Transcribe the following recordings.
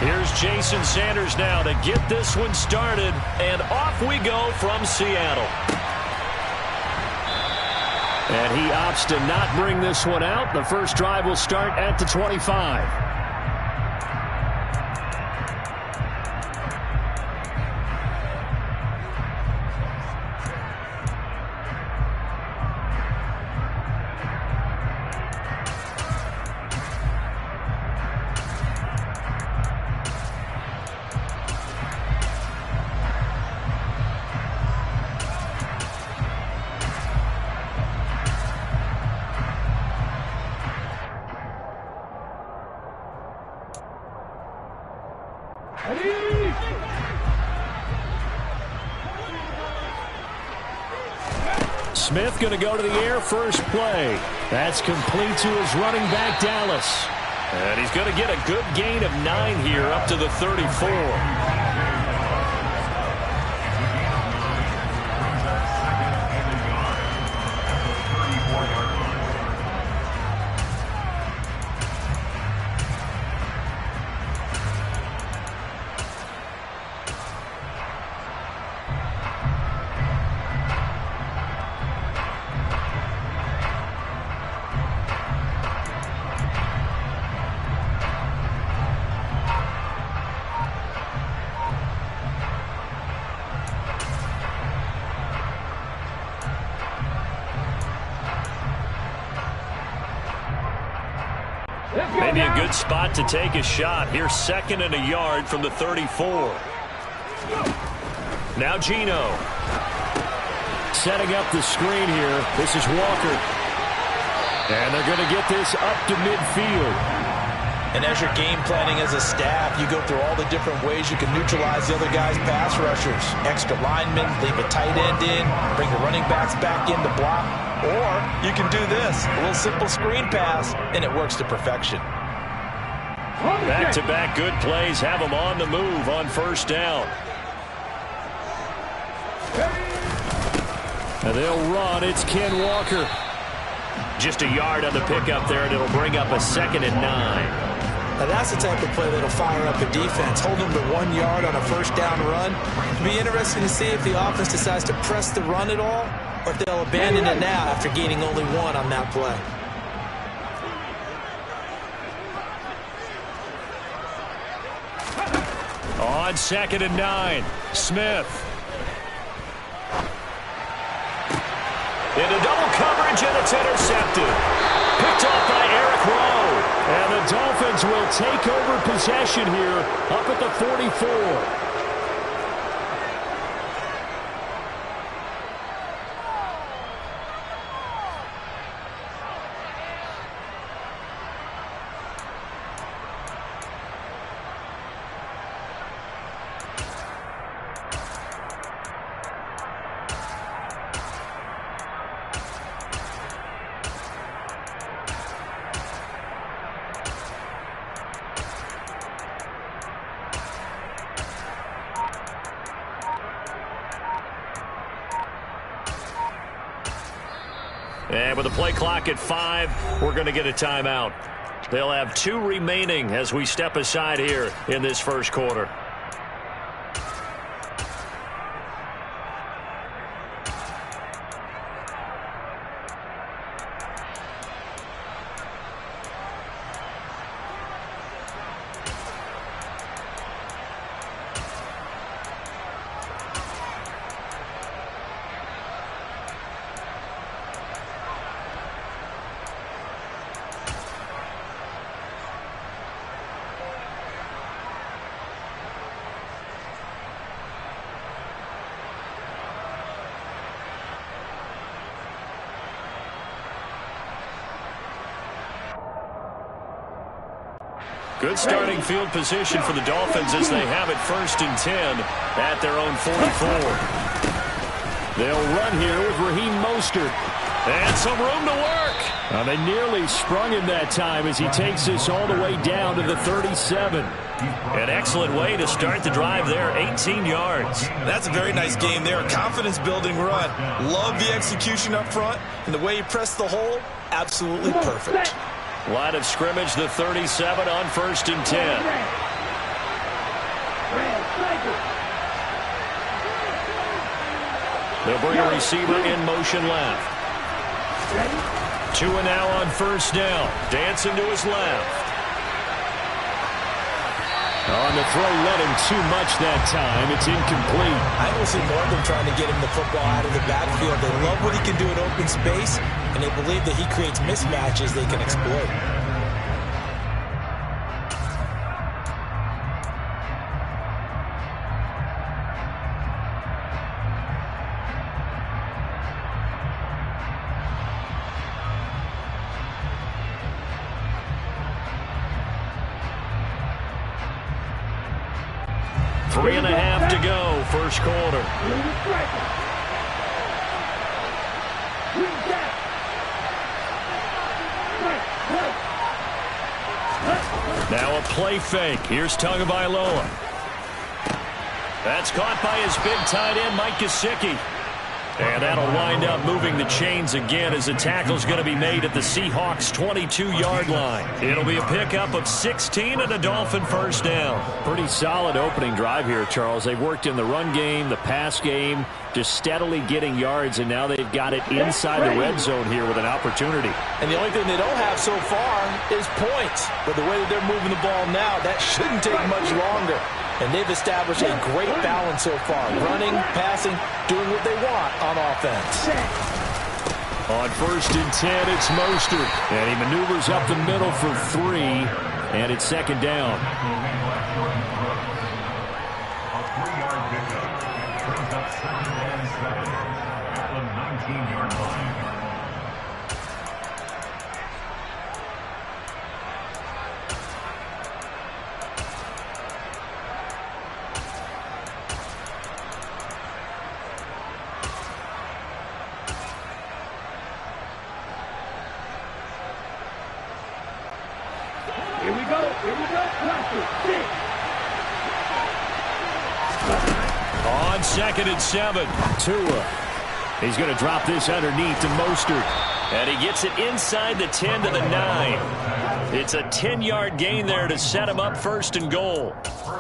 Here's Jason Sanders now to get this one started, and off we go from Seattle. And he opts to not bring this one out. The first drive will start at the 25. Smith going to go to the air first play. That's complete to his running back, Dallas. And he's going to get a good gain of 9 here up to the 34. Maybe a good spot to take a shot. Here's 2nd and a yard from the 34. Now Geno. Setting up the screen here. This is Walker. And they're going to get this up to midfield. And as you're game planning as a staff, you go through all the different ways you can neutralize the other guy's pass rushers. Extra linemen, leave a tight end in, bring the running backs back in to block. Or you can do this, a little simple screen pass, and it works to perfection. Back-to-back good plays have them on the move on first down. And they'll run. It's Ken Walker. Just a yard on the pickup there, and it'll bring up a 2nd and 9. Now that's the type of play that'll fire up a defense. Hold them to 1 yard on a first down run. It'll be interesting to see if the offense decides to press the run at all, or if they'll abandon it now after gaining only 1 on that play. On 2nd and 9, Smith. Into double coverage, and it's intercepted. Picked off by Eric Rowe. And the Dolphins will take over possession here up at the 44. And with the play clock at 5, we're going to get a timeout. They'll have 2 remaining as we step aside here in this first quarter. Good starting field position for the Dolphins as they have it 1st and 10 at their own 44. They'll run here with Raheem Mostert. And some room to work. They nearly sprung him that time as he takes this all the way down to the 37. An excellent way to start the drive there, 18 yards. That's a very nice game there, a confidence-building run. Love the execution up front, and the way he pressed the hole, absolutely perfect. Line of scrimmage, the 37 on 1st and 10. They'll bring a receiver in motion left. 2 and now on first down. Dancing to his left. On the throw, led him too much that time. It's incomplete. I will see more of them trying to get him the football out of the backfield. They love what he can do in open space, and they believe that he creates mismatches they can exploit. Three and a half to go, first quarter. Now a play fake. Here's Tagovailoa. That's caught by his big tight end, Mike Gesicki. And that'll wind up moving the chains again as the tackle's going to be made at the Seahawks' 22-yard line. It'll be a pickup of 16 and a Dolphin first down. Pretty solid opening drive here, Charles. They've worked in the run game, the pass game, just steadily getting yards, and now they've got it inside the red zone here with an opportunity. And the only thing they don't have so far is points. But the way that they're moving the ball now, that shouldn't take much longer. And they've established a great balance so far. Running, passing, doing what they want on offense. On first and 10, it's Mostert. And he maneuvers up the middle for 3, and it's second down. A 3-yard pickup brings up second and 7 at the 19-yard line. On second and 7, Tua. He's going to drop this underneath to Mostert. and he gets it inside the 10 to the 9. It's a 10-yard gain there to set him up first and goal.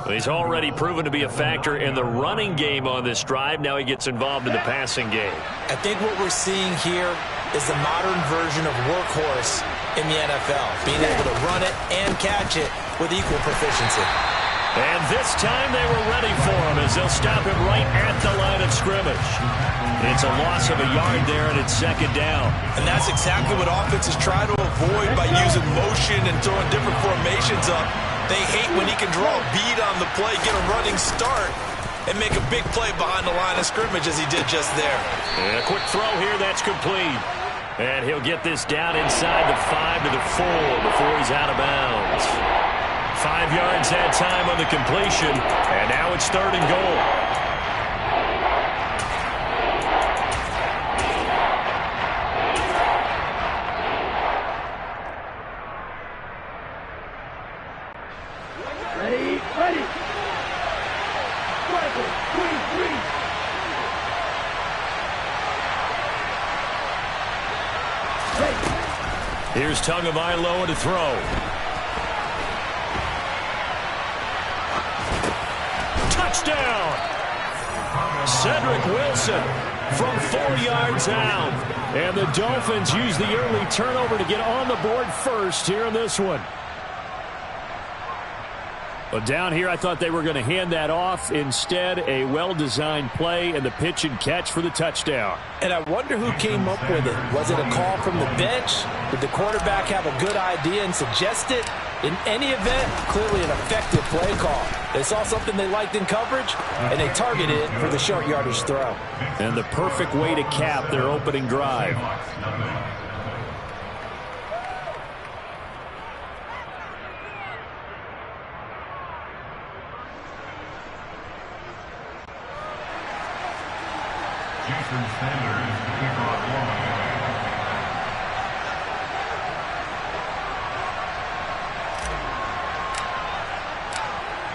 He's already proven to be a factor in the running game on this drive. Now he gets involved in the passing game. I think what we're seeing here is the modern version of workhorse in the NFL, being able to run it and catch it with equal proficiency. And this time they were ready for him as they'll stop him right at the line of scrimmage. It's a loss of a yard there, and it's second down. And that's exactly what offenses try to avoid by using motion and throwing different formations up. They hate when he can draw a bead on the play, get a running start, and make a big play behind the line of scrimmage as he did just there. And a quick throw here, that's complete. And he'll get this down inside the 5 to the 4 before he's out of bounds. 5 yards that time on the completion, and now it's third and goal. Here's Tagovailoa to throw. Touchdown! Cedric Wilson from 4 yards out. And the Dolphins use the early turnover to get on the board first here in this one. Well, down here, I thought they were going to hand that off. Instead, a well-designed play and the pitch and catch for the touchdown. And I wonder who came up with it. Was it a call from the bench? Did the quarterback have a good idea and suggest it? In any event, clearly an effective play call. They saw something they liked in coverage, and they targeted it for the short yardage throw. And the perfect way to cap their opening drive.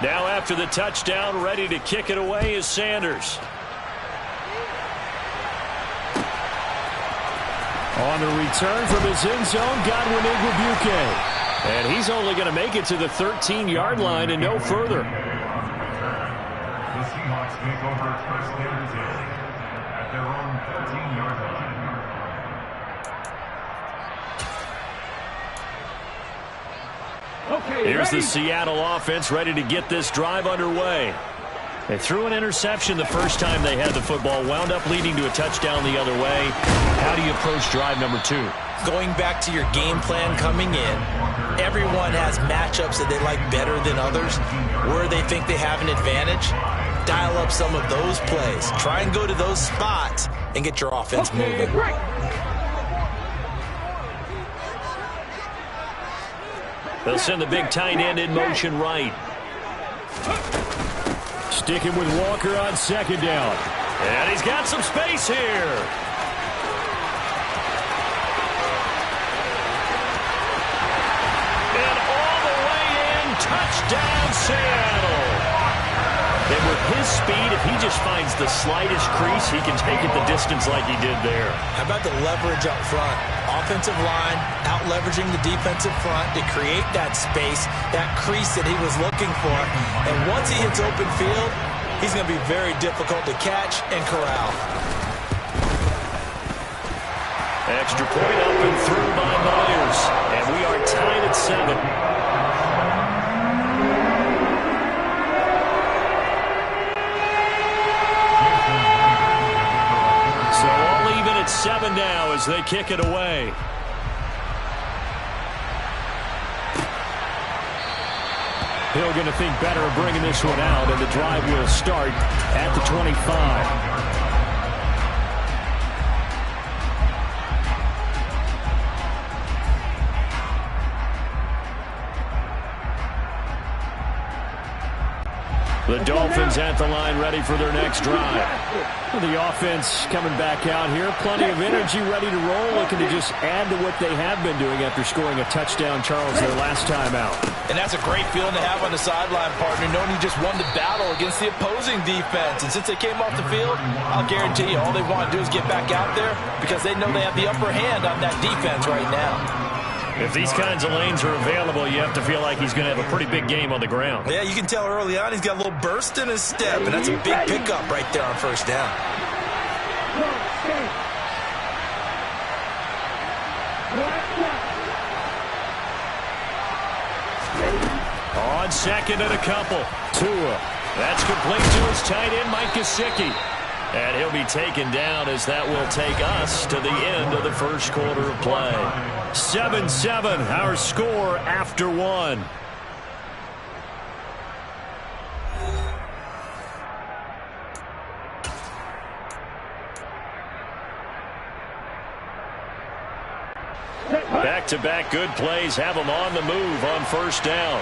Now after the touchdown, ready to kick it away is Sanders. On the return from his end zone, Godwin Igwebuike. And he's only going to make it to the 13-yard line and no further. The Seahawks take over first and 10 at at their own 13-yard line. Okay, here's the Seattle offense ready to get this drive underway. They threw an interception the first time they had the football, wound up leading to a touchdown the other way. How do you approach drive number 2? Going back to your game plan coming in, everyone has matchups that they like better than others. Where they think they have an advantage, dial up some of those plays. Try and go to those spots and get your offense moving. They'll send the big tight end in motion right. Sticking with Walker on second down. And he's got some space here. And all the way in, touchdown Seattle. And with his speed, if he just finds the slightest crease, he can take it the distance like he did there. How about the leverage up front? Offensive line out-leveraging the defensive front to create that space, that crease that he was looking for. And once he hits open field, he's going to be very difficult to catch and corral. Extra point up and through by Myers. And we are tied at 7. So all even at 7 now as they kick it away. Hill going to think better of bringing this one out, and the drive will start at the 25. The Dolphins at the line ready for their next drive. The offense coming back out here. Plenty of energy, ready to roll, looking to just add to what they have been doing after scoring a touchdown, Charles, their last time out. And that's a great feeling to have on the sideline, partner, knowing you just won the battle against the opposing defense. And since they came off the field, I'll guarantee you all they want to do is get back out there because they know they have the upper hand on that defense right now. If these kinds of lanes are available, you have to feel like he's going to have a pretty big game on the ground. Yeah, you can tell early on he's got a little burst in his step, and that's a big pickup right there on first down. On second and a couple. Tua. That's complete to his tight end, Mike Gesicki. And he'll be taken down as that will take us to the end of the first quarter of play. 7-7, our score after 1. Back-to-back good plays have them on the move on first down.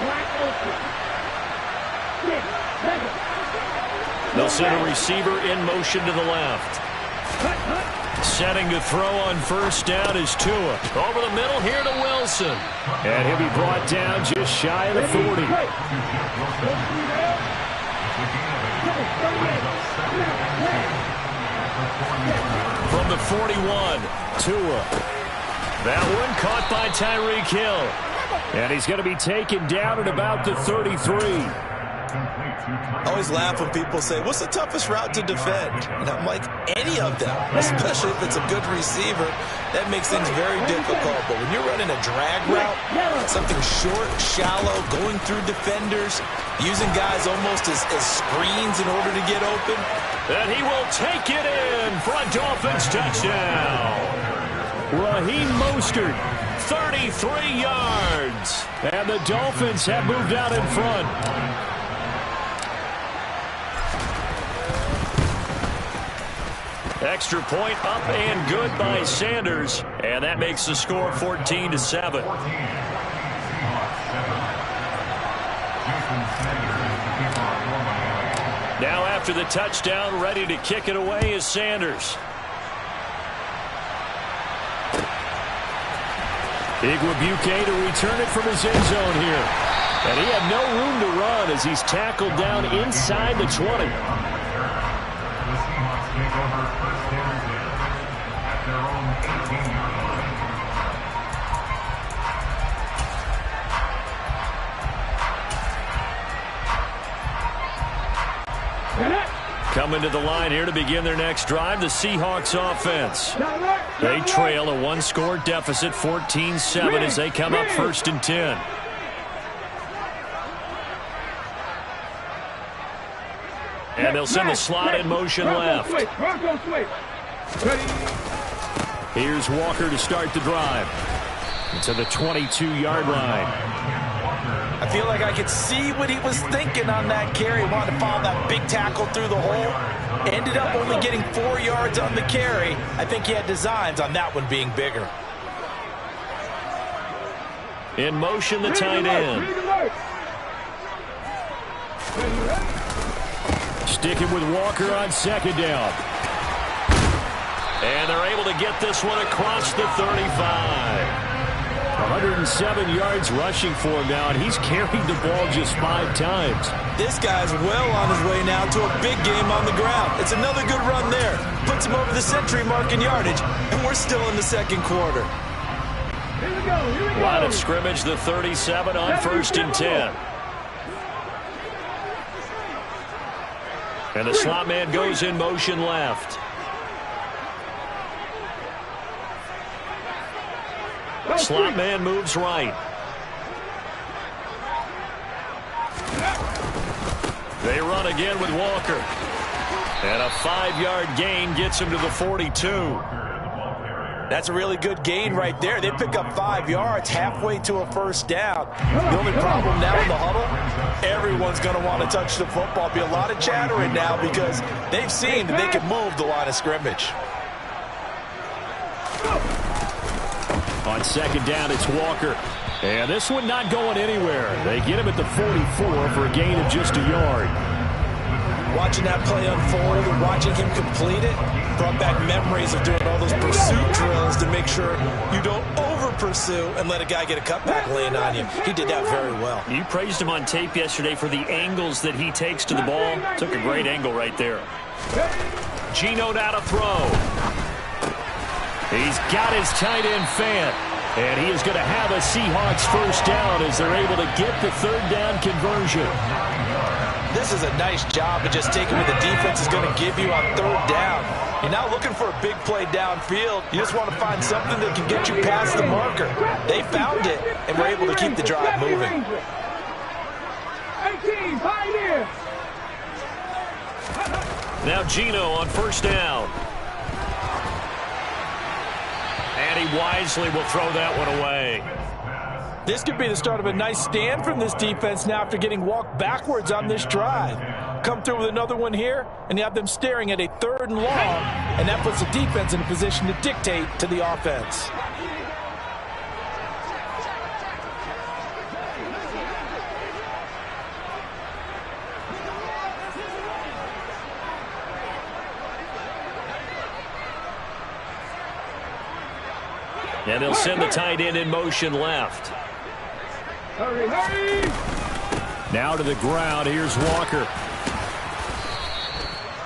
They'll send a receiver in motion to the left. Setting to throw on first down is Tua. Over the middle here to Wilson. And he'll be brought down just shy of the 40. From the 41, Tua. That one caught by Tyreek Hill. And he's going to be taken down at about the 33. I always laugh when people say, what's the toughest route to defend? And I'm like, any of them, especially if it's a good receiver. That makes things very difficult. But when you're running a drag route, something short, shallow, going through defenders, using guys almost as screens in order to get open. And he will take it in for a Dolphins touchdown. Raheem Mostert, 33 yards. And the Dolphins have moved out in front. Extra point up and good by Sanders. And that makes the score 14-7. Now after the touchdown, ready to kick it away is Sanders. Igwebuike to return it from his end zone here. And he had no room to run as he's tackled down inside the 20. Coming to the line here to begin their next drive, the Seahawks offense. They trail a one-score deficit, 14-7, as they come up 1st and 10. And they'll send the slot in motion left. Here's Walker to start the drive. To the 22-yard line. I feel like I could see what he was thinking on that carry. Wanted to follow that big tackle through the hole. Ended up only getting 4 yards on the carry. I think he had designs on that one being bigger. In motion, the tight end. Sticking with Walker on 2nd down. And they're able to get this one across the 35. 107 yards rushing for him now, and he's carried the ball just 5 times. This guy's well on his way now to a big game on the ground. It's another good run there. Puts him over the century mark in yardage, and we're still in the 2nd quarter. Line of scrimmage, the 37 on 1st and 10. And the slot man goes in motion left. Slot man moves right. They run again with Walker. And a 5-yard gain gets him to the 42. That's a really good gain right there. They pick up 5 yards halfway to a 1st down. The only problem now in the huddle, everyone's going to want to touch the football. Be a lot of chattering now because they've seen that they can move the line of scrimmage. On 2nd down, it's Walker. And this one not going anywhere. They get him at the 44 for a gain of just a yard. Watching that play unfold and watching him complete it brought back memories of doing all those pursuit drills to make sure you don't over-pursue and let a guy get a cutback lane on you. He did that very well. You praised him on tape yesterday for the angles that he takes to the ball. Took a great angle right there. Geno now to throw. He's got his tight end Fant. And he is going to have a Seahawks 1st down as they're able to get the 3rd down conversion. This is a nice job of just taking what the defense is going to give you on 3rd down. You're not looking for a big play downfield. You just want to find something that can get you past the marker. They found it and were able to keep the drive moving. Now Geno on 1st down. And he wisely will throw that one away. This could be the start of a nice stand from this defense now after getting walked backwards on this drive. Come through with another one here, and you have them staring at a 3rd and long, and that puts the defense in a position to dictate to the offense. And they'll send the tight end in motion left. Hurry! Now to the ground. Here's Walker.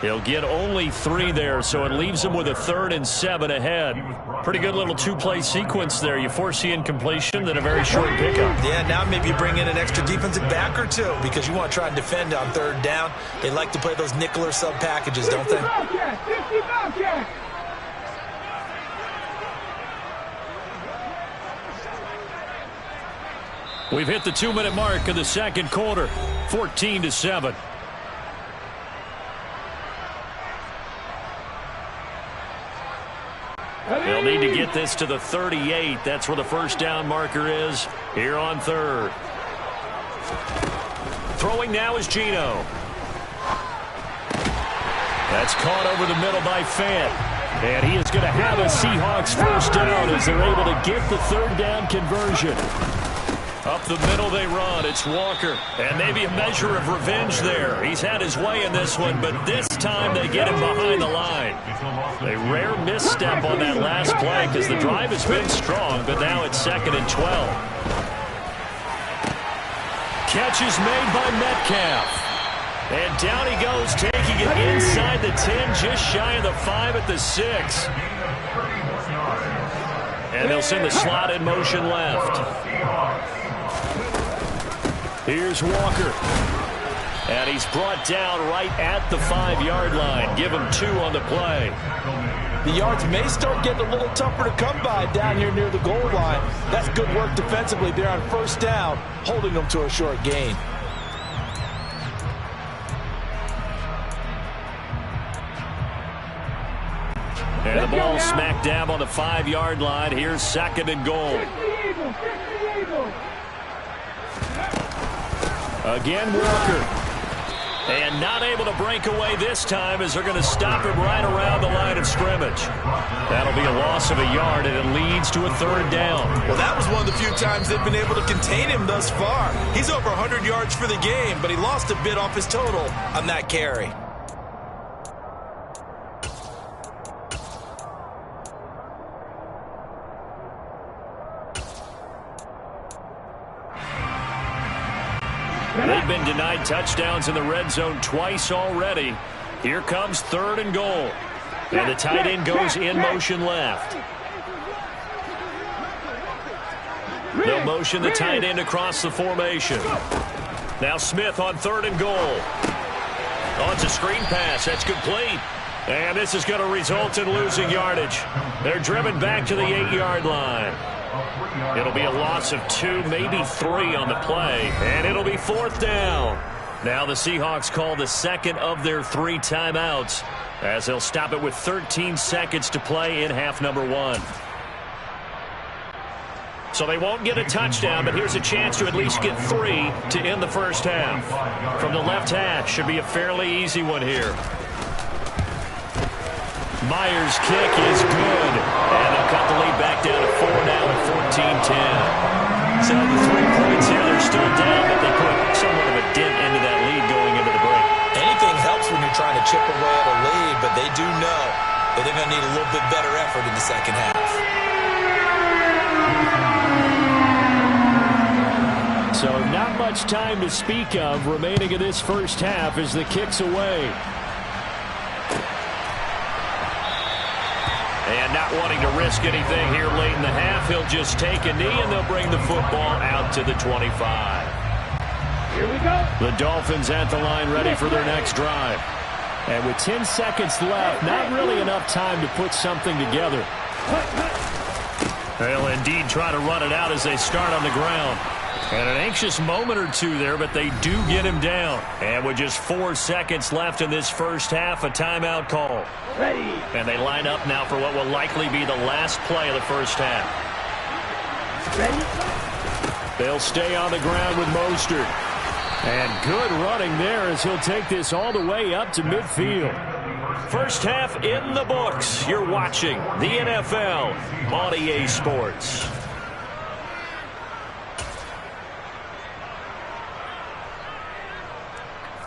He'll get only 3 there, so it leaves him with a 3rd and 7 ahead. Pretty good little 2-play sequence there. You force the incompletion, then a very short pickup. Yeah, now maybe you bring in an extra defensive back or 2 because you want to try and defend on 3rd down. They like to play those nickel or sub packages, don't they? We've hit the 2-minute mark of the 2nd quarter, 14-7. They'll need to get this to the 38. That's where the 1st down marker is here on 3rd. Throwing now is Geno. That's caught over the middle by Fant. And he is going to have a Seahawks 1st down as they're able to get the 3rd down conversion. Up the middle they run. It's Walker. And maybe a measure of revenge there. He's had his way in this one, but this time they get him behind the line. A rare misstep on that last play because the drive has been strong, but now it's 2nd and 12. Catch is made by Metcalf. And down he goes, taking it inside the 10, just shy of the 5 at the 6. And they'll send the slot in motion left. Here's Walker. And he's brought down right at the 5-yard line. Give him 2 on the play. The yards may start getting a little tougher to come by down here near the goal line. That's good work defensively there on first down, holding them to a short gain. And the ball smack dab on the 5-yard line. Here's 2nd and goal. Again, Walker. And not able to break away this time as they're going to stop him right around the line of scrimmage. That'll be a loss of a yard, and it leads to a 3rd down. Well, that was one of the few times they've been able to contain him thus far. He's over 100 yards for the game, but he lost a bit off his total on that carry. They've been denied touchdowns in the red zone twice already. Here comes 3rd and goal. And the tight end goes in motion left. They'll motion the tight end across the formation. Now Smith on 3rd and goal. Oh, it's a screen pass. That's complete. And this is going to result in losing yardage. They're driven back to the 8-yard line. It'll be a loss of 2, maybe 3 on the play, and it'll be 4th down. Now the Seahawks call the 2nd of their 3 timeouts as they'll stop it with 13 seconds to play in half number 1. So they won't get a touchdown, but here's a chance to at least get 3 to end the first half. From the left hash, should be a fairly easy one here. Myers' kick is good, and they'll cut the lead back down to 4 now at 14-10. So the 3 points here, they're still down, but they put somewhat of a dent into that lead going into the break. Anything helps when you're trying to chip away at a lead, but they do know that they're going to need a little bit better effort in the second half. So not much time to speak of remaining in this first half as the kick's away. And not wanting to risk anything here late in the half, he'll just take a knee and they'll bring the football out to the 25. Here we go. The Dolphins at the line ready for their next drive. And with 10 seconds left, not really enough time to put something together. They'll indeed try to run it out as they start on the ground. And an anxious moment or two there, but they do get him down. And with just 4 seconds left in this first half, a timeout call. Ready. And they line up now for what will likely be the last play of the first half. Ready. They'll stay on the ground with Mostert. And good running there as he'll take this all the way up to midfield. First half in the books. You're watching the NFL on EA Sports.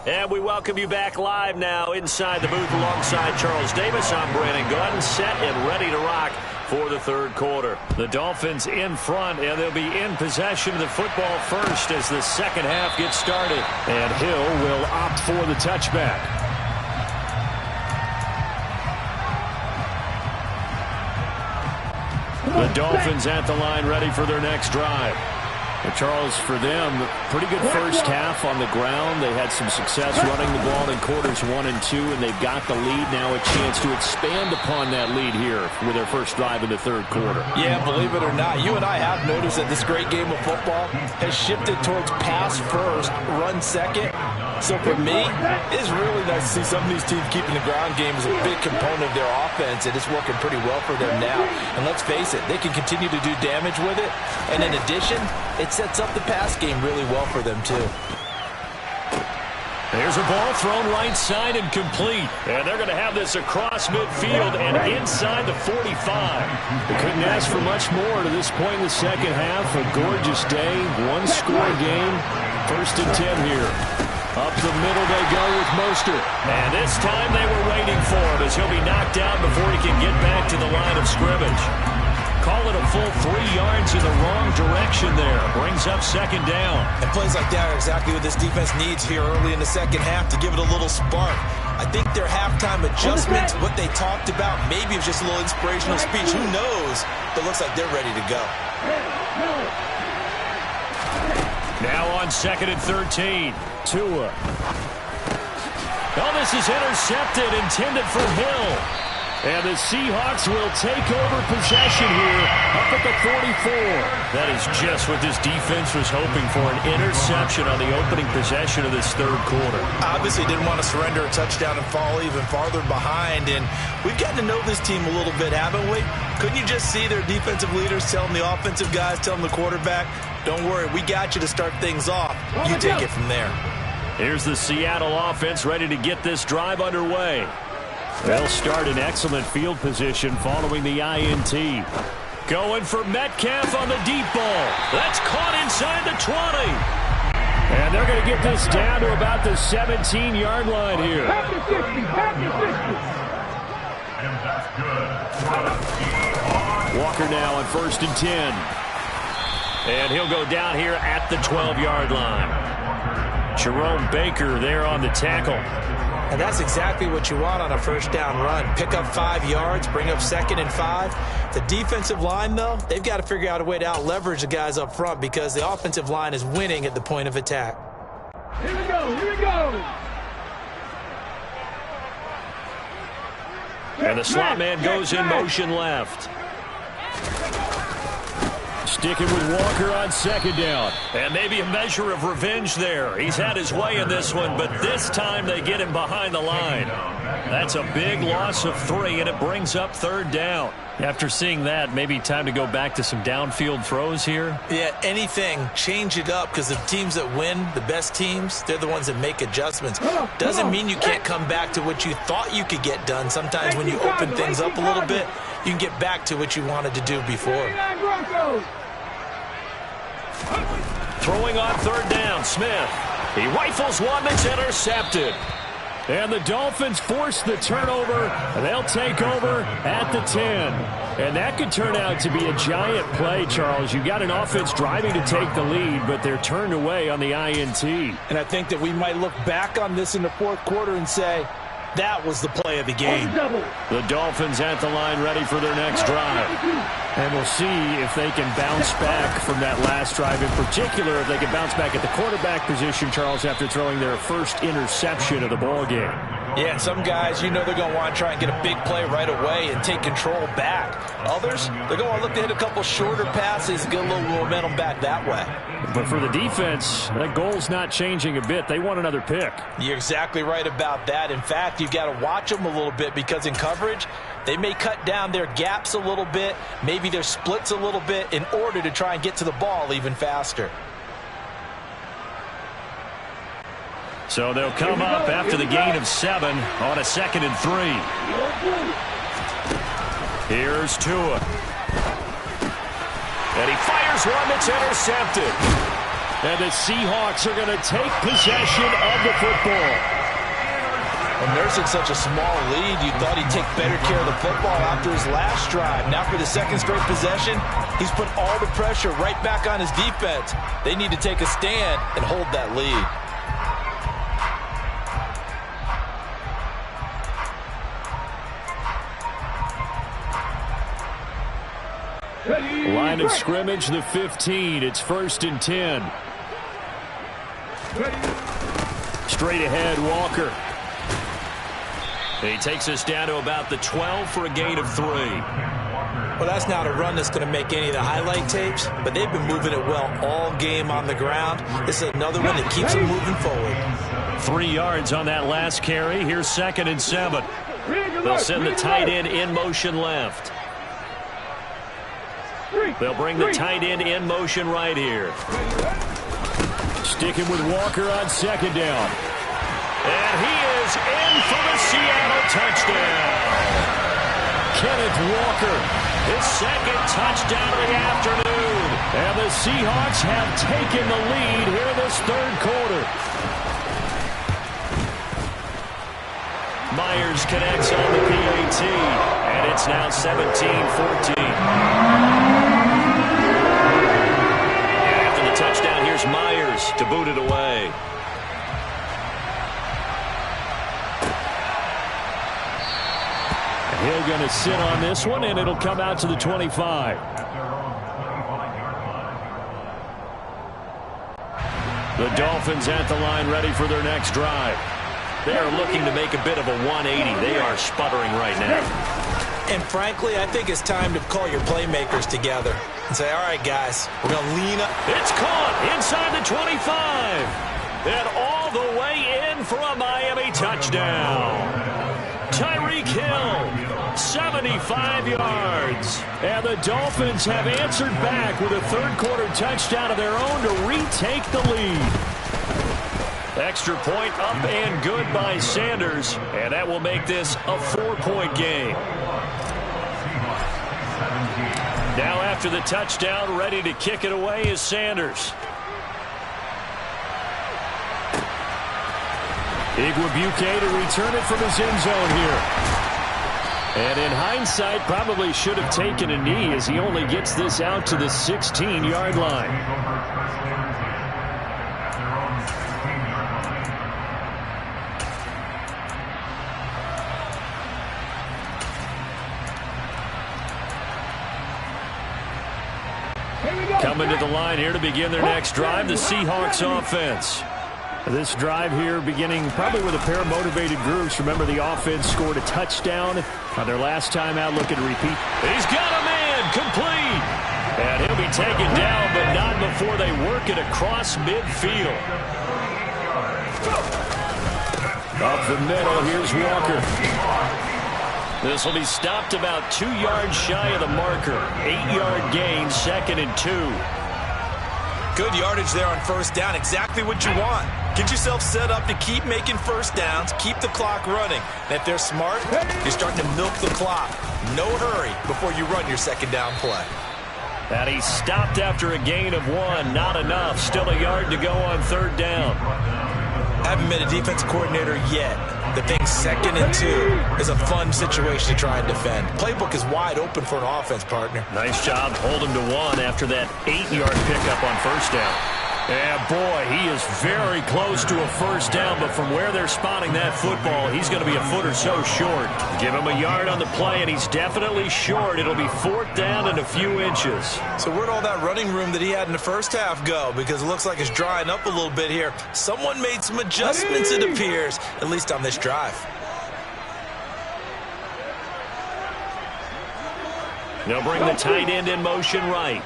And we welcome you back live now inside the booth alongside Charles Davis. I'm Brandon Gordon, set and ready to rock for the 3rd quarter. The Dolphins in front, and they'll be in possession of the football first as the second half gets started. And Hill will opt for the touchback. The Dolphins at the line ready for their next drive. Charles, for them, pretty good first half on the ground. They had some success running the ball in quarters 1 and 2, and they've got the lead now, a chance to expand upon that lead here with their first drive in the 3rd quarter. Yeah, believe it or not, you and I have noticed that this great game of football has shifted towards pass first, run second. So for me, it's really nice to see some of these teams keeping the ground game as a big component of their offense, and it's working pretty well for them now. And let's face it, they can continue to do damage with it. And in addition, it sets up the pass game really well for them, too. There's a ball thrown right side and complete. And they're going to have this across midfield and inside the 45. They couldn't ask for much more to this point in the second half. A gorgeous day, one-score game. 1st and 10 here. Up the middle they go with Mostert. And this time they were waiting for him as he'll be knocked down before he can get back to the line of scrimmage. Call it a full 3 yards in the wrong direction there. Brings up 2nd down. And plays like that are exactly what this defense needs here early in the second half to give it a little spark. I think their halftime adjustments, what they talked about, maybe it was just a little inspirational speech. Who knows? But it looks like they're ready to go. Now on 2nd and 13. Tua. Oh, this is intercepted, intended for Hill. And the Seahawks will take over possession here up at the 44. That is just what this defense was hoping for, an interception on the opening possession of this third quarter. Obviously didn't want to surrender a touchdown and fall even farther behind. And we've gotten to know this team a little bit, haven't we? Couldn't you just see their defensive leaders telling the offensive guys, telling the quarterback, don't worry, we got you to start things off. You take it from there. Here's the Seattle offense ready to get this drive underway. They'll start in excellent field position following the INT. Going for Metcalf on the deep ball. That's caught inside the 20. And they're going to get this down to about the 17-yard line here. And that's good. Walker now on 1st and 10. And he'll go down here at the 12-yard line. Jerome Baker there on the tackle. And that's exactly what you want on a first down run. Pick up 5 yards, bring up 2nd and 5. The defensive line, though, they've got to figure out a way to out-leverage the guys up front because the offensive line is winning at the point of attack. Here we go, here we go. And the slot man goes in motion left. Sticking with Walker on 2nd down. And maybe a measure of revenge there. He's had his way in this one, but this time they get him behind the line. That's a big loss of 3, and it brings up 3rd down. After seeing that, maybe time to go back to some downfield throws here. Yeah, anything. Change it up because the teams that win, the best teams, they're the ones that make adjustments. Doesn't mean you can't come back to what you thought you could get done. Sometimes when you open things up a little bit, you can get back to what you wanted to do before. Throwing on 3rd down, Smith. He rifles one that's intercepted. And the Dolphins force the turnover. They'll take over at the 10. And that could turn out to be a giant play, Charles. You've got an offense driving to take the lead, but they're turned away on the INT. And I think that we might look back on this in the 4th quarter and say, that was the play of the game. The Dolphins at the line ready for their next drive. And we'll see if they can bounce back from that last drive. In particular, if they can bounce back at the quarterback position, Charles, after throwing their first interception of the ball game. Yeah, and some guys, you know they're going to want to try and get a big play right away and take control back. Others, they're going to look to hit a couple shorter passes and get a little momentum back that way. But for the defense, that goal's not changing a bit. They want another pick. You're exactly right about that. In fact, you've got to watch them a little bit because in coverage, they may cut down their gaps a little bit, maybe their splits a little bit in order to try and get to the ball even faster. So they'll come up after the gain of 7 on a 2nd and 3. Here's Tua. And he fires one that's intercepted. And the Seahawks are going to take possession of the football. And nursing such a small lead, you thought he'd take better care of the football after his last drive. Now for the 2nd straight possession, he's put all the pressure right back on his defense. They need to take a stand and hold that lead. Line of scrimmage, the 15. It's 1st and 10. Straight ahead, Walker. He takes us down to about the 12 for a gain of 3. Well, that's not a run that's going to make any of the highlight tapes, but they've been moving it well all game on the ground. This is another one that keeps them moving forward. 3 yards on that last carry. Here's 2nd and 7. They'll send the tight end in motion left. They'll bring the tight end in motion right here. Sticking with Walker on 2nd down. And he is in for the Seattle touchdown. Kenneth Walker, his 2nd touchdown of the afternoon. And the Seahawks have taken the lead here in this 3rd quarter. Myers connects on the PAT, and it's now 17-14. Touchdown, here's Myers to boot it away. He'll going to sit on this one, and it'll come out to the 25. The Dolphins at the line ready for their next drive. They are looking to make a bit of a 180. They are sputtering right now. And frankly, I think it's time to call your playmakers together and say, all right, guys, we're going to lean up. It's caught inside the 25. And all the way in for a Miami touchdown. Tyreek Hill, 75 yards. And the Dolphins have answered back with a third-quarter touchdown of their own to retake the lead. Extra point up and good by Sanders. And that will make this a 4-point game. Now after the touchdown, ready to kick it away is Sanders. Igwebuike to return it from his end zone here. And in hindsight, probably should have taken a knee as he only gets this out to the 16-yard line. Coming to the line here to begin their next drive, the Seahawks offense. This drive here beginning probably with a pair of motivated groups. Remember, the offense scored a touchdown on their last time out. Looking to repeat. He's got a man complete. And he'll be taken down, but not before they work it across midfield. Up the middle, here's Walker. This will be stopped about 2 yards shy of the marker. 8-yard gain, 2nd and 2. Good yardage there on first down. Exactly what you want. Get yourself set up to keep making first downs, keep the clock running. And if they're smart, you're starting to milk the clock. No hurry before you run your second down play. And he stopped after a gain of 1. Not enough. Still a yard to go on third down. I haven't been a defense coordinator yet. The thing 2nd and 2 is a fun situation to try and defend. Playbook is wide open for an offense, partner. Nice job holding to 1 after that 8-yard pickup on first down. And boy, he is very close to a first down, but from where they're spotting that football, he's going to be a foot or so short. Give him a yard on the play, and he's definitely short. It'll be 4th down and a few inches. So where'd all that running room that he had in the first half go? Because it looks like it's drying up a little bit here. Someone made some adjustments, it appears, at least on this drive. They'll bring the tight end in motion right.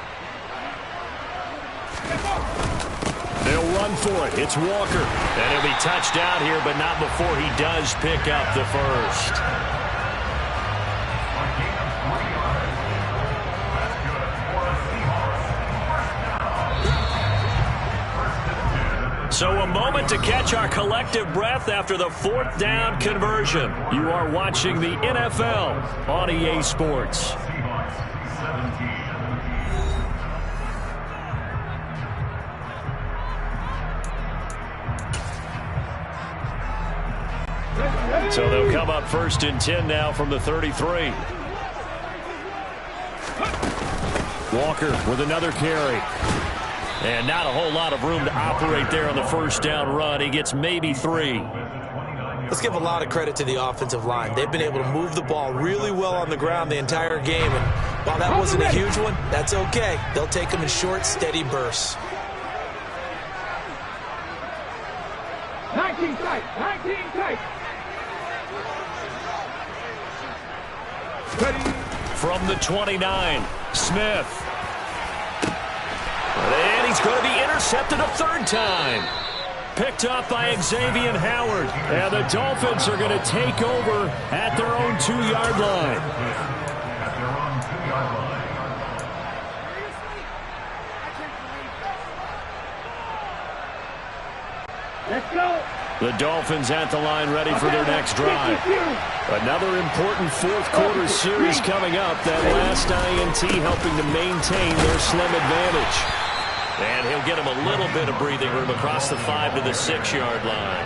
They'll run for it. It's Walker. And he'll be touched out here, but not before he does pick up the first. So a moment to catch our collective breath after the 4th down conversion. You are watching the NFL on EA Sports. So they'll come up 1st and 10 now from the 33. Walker with another carry. And not a whole lot of room to operate there on the first down run. He gets maybe 3. Let's give a lot of credit to the offensive line. They've been able to move the ball really well on the ground the entire game. And while that wasn't a huge one, that's okay. They'll take them in short, steady bursts. 19 tight, 19 tight. From the 29, Smith. And he's going to be intercepted a 3rd time. Picked up by Xavier Howard. And the Dolphins are going to take over at their own 2-yard line. Let's go. The Dolphins at the line ready for their next drive. Another important 4th quarter series coming up. That last INT helping to maintain their slim advantage. And he'll get him a little bit of breathing room across the 5 to the 6-yard line.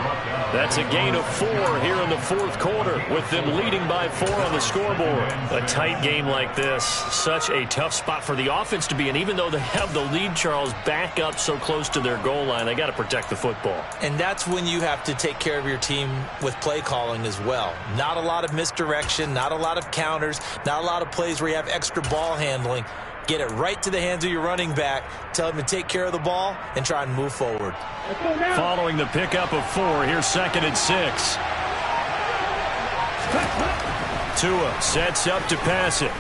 That's a gain of 4 here in the 4th quarter, with them leading by 4 on the scoreboard. A tight game like this, such a tough spot for the offense to be in. Even though they have the lead, Charles, back up so close to their goal line, they got to protect the football. And that's when you have to take care of your team with play calling as well. Not a lot of misdirection, not a lot of counters, not a lot of plays where you have extra ball handling. Get it right to the hands of your running back. Tell him to take care of the ball and try and move forward. Following the pickup of 4, here's 2nd and 6. Tua sets up to pass it.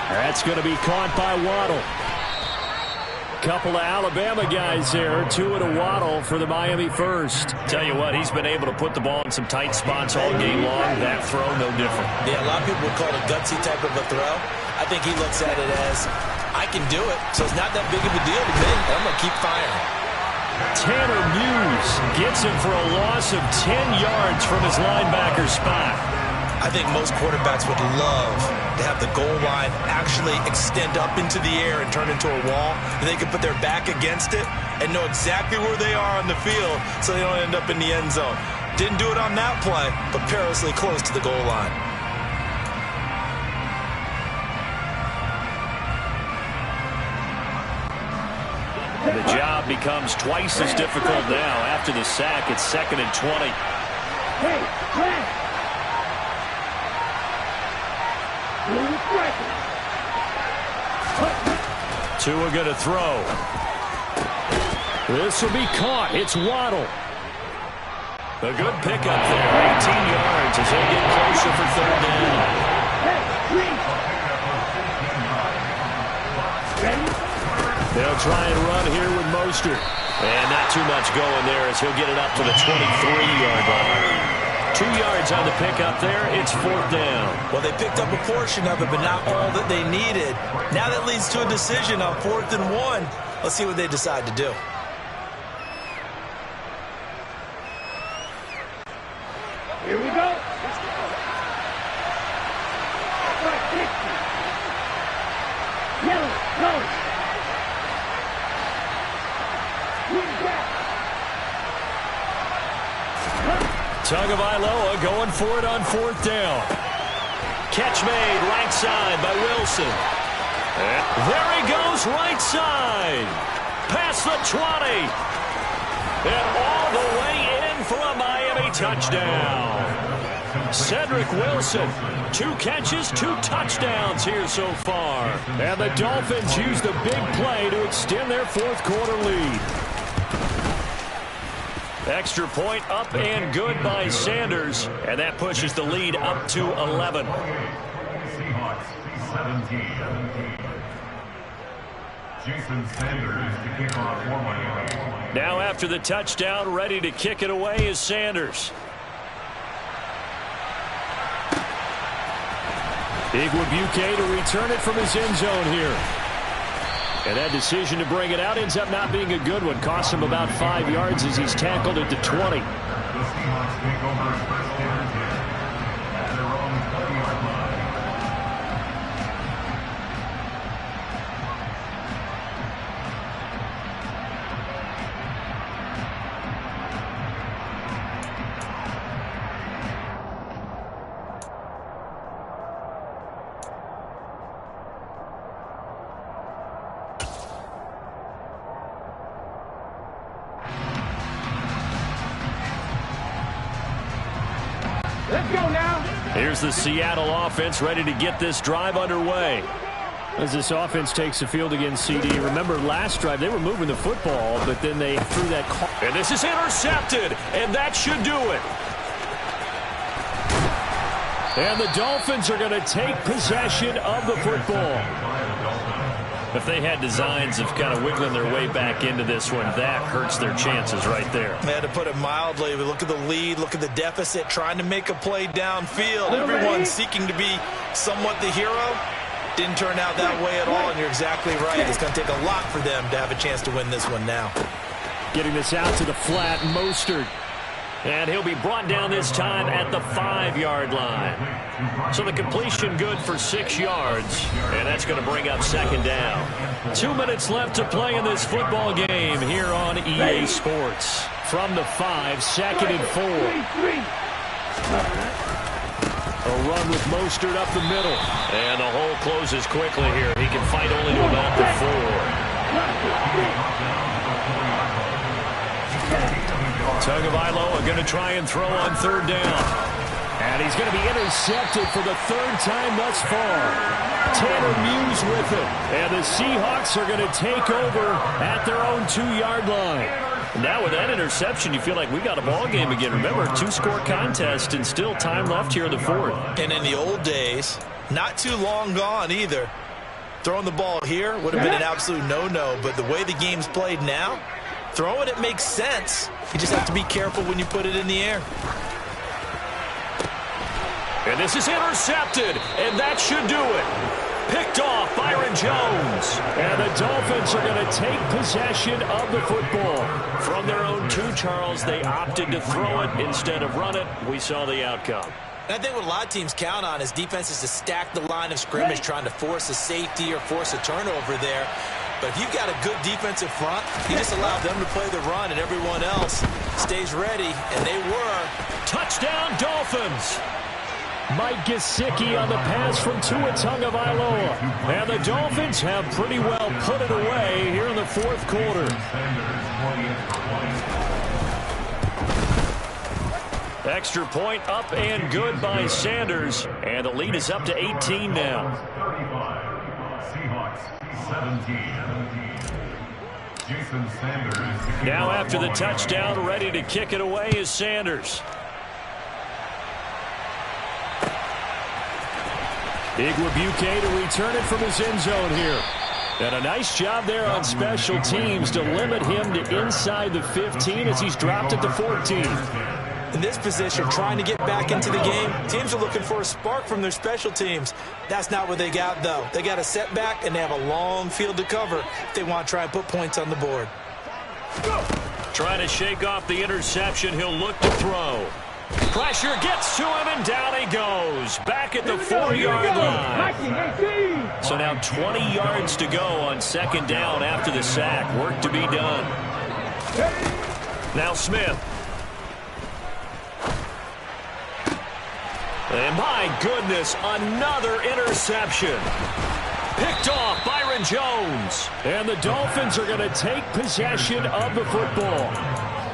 That's going to be caught by Waddle. Couple of Alabama guys there. Tua to Waddle for the Miami first. Tell you what, he's been able to put the ball in some tight spots all game long. That throw, no different. Yeah, a lot of people would call it a gutsy type of a throw. I think he looks at it as, I can do it, so it's not that big of a deal to me. I'm going to keep firing. Tanner Muse gets him for a loss of 10 yards from his linebacker spot. I think most quarterbacks would love to have the goal line actually extend up into the air and turn into a wall. They can put their back against it and know exactly where they are on the field so they don't end up in the end zone. Didn't do it on that play, but perilously close to the goal line. And the job becomes twice as difficult now. After the sack, it's 2nd and 20. Hey, flash. Tua going to throw. This will be caught. It's Waddle. A good pickup there. 18 yards as they get closer for 3rd down. They'll try and run here with Mostert. And not too much going there as he'll get it up to the 23-yard line. 2 yards on the pickup there. It's 4th down. Well, they picked up a portion of it, but not all that they needed. Now that leads to a decision on 4th and 1. Let's see what they decide to do. Here we go. Yellow, go. Tagovailoa going for it on 4th down. Catch made right side by Wilson. There he goes right side. Past the 20. And all the way in for a Miami touchdown. Cedric Wilson, 2 catches, 2 touchdowns here so far. And the Dolphins use the big play to extend their 4th quarter lead. Extra point up and good by Sanders. And that pushes the lead up to 11. Seahawks 17. Jason Sanders to kick off for Miami. Now after the touchdown, ready to kick it away is Sanders. Igwebuike to return it from his end zone here. And that decision to bring it out ends up not being a good one. Costs him about 5 yards as he's tackled at the 20. The Seahawks take over 1st and 10 at their own 20-yard line. Let's go now. Here's the Seattle offense ready to get this drive underway. As this offense takes the field against CD. Remember last drive they were moving the football, but then they threw that call. And this is intercepted, and that should do it. And the Dolphins are going to take possession of the football. If they had designs of kind of wiggling their way back into this one, that hurts their chances right there. They had to put it mildly. We look at the lead, look at the deficit, trying to make a play downfield. Everyone seeking to be somewhat the hero. Didn't turn out that way at all, and you're exactly right. It's going to take a lot for them to have a chance to win this one now. Getting this out to the flat, Mostert. And he'll be brought down this time at the 5-yard line. So the completion good for 6 yards. And that's going to bring up 2nd down. 2 minutes left to play in this football game here on EA Sports. From the 5, 2nd and 4. A run with Mostert up the middle. And the hole closes quickly here. He can fight only to about the 4. Tagovailoa going to try and throw on 3rd down. And he's going to be intercepted for the third time thus far. Tanner Muse with it. And the Seahawks are going to take over at their own 2-yard line. Now with that interception, you feel like we got a ball game again. Remember, 2-score contest and still time left here in the fourth. And in the old days, not too long gone either, throwing the ball here would have been an absolute no-no. But the way the game's played now, throwing it makes sense. You just have to be careful when you put it in the air. And this is intercepted, and that should do it. Picked off Byron Jones. And the Dolphins are going to take possession of the football. From their own 2, Charles, they opted to throw it instead of run it. We saw the outcome. And I think what a lot of teams count on is defenses to stack the line of scrimmage, trying to force a safety or force a turnover there. But if you've got a good defensive front, you just allow them to play the run, and everyone else stays ready, and they were. Touchdown, Dolphins! Mike Gesicki on the pass from Tua Tagovailoa. And the Dolphins have pretty well put it away here in the fourth quarter. Extra point up and good by Sanders. And the lead is up to 18 now. 35, Seahawks 17. Jason Sanders. Now after the touchdown, ready to kick it away is Sanders. Igwebuike to return it from his end zone here. And a nice job there on special teams to limit him to inside the 15 as he's dropped at the 14. In this position, trying to get back into the game, teams are looking for a spark from their special teams. That's not what they got, though. They got a setback, and they have a long field to cover if they want to try and put points on the board. Trying to shake off the interception. He'll look to throw. Pressure gets to him, and down he goes. Back at the 4-yard line. So now 20 yards to go on second down after the sack. Work to be done. Now Smith. And my goodness, another interception. Picked off Byron Jones. And the Dolphins are going to take possession of the football.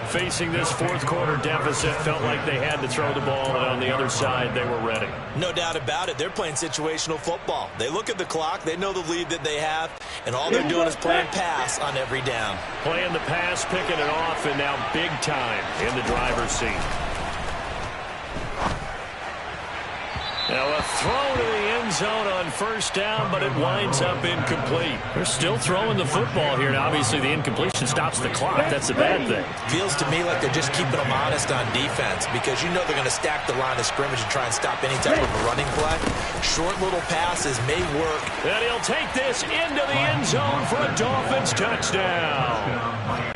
Facing this fourth quarter deficit, felt like they had to throw the ball, and on the other side, they were ready. No doubt about it. They're playing situational football. They look at the clock. They know the lead that they have, and all they're doing is playing pass on every down. Playing the pass, picking it off, and now big time in the driver's seat. Now a throw to the end zone on first down, but it winds up incomplete. They're still throwing the football here, and obviously the incompletion stops the clock. That's the bad thing. Feels to me like they're just keeping them honest on defense, because you know they're going to stack the line of scrimmage and try and stop any type of a running play. Short little passes may work. And he'll take this into the end zone for a Dolphins touchdown.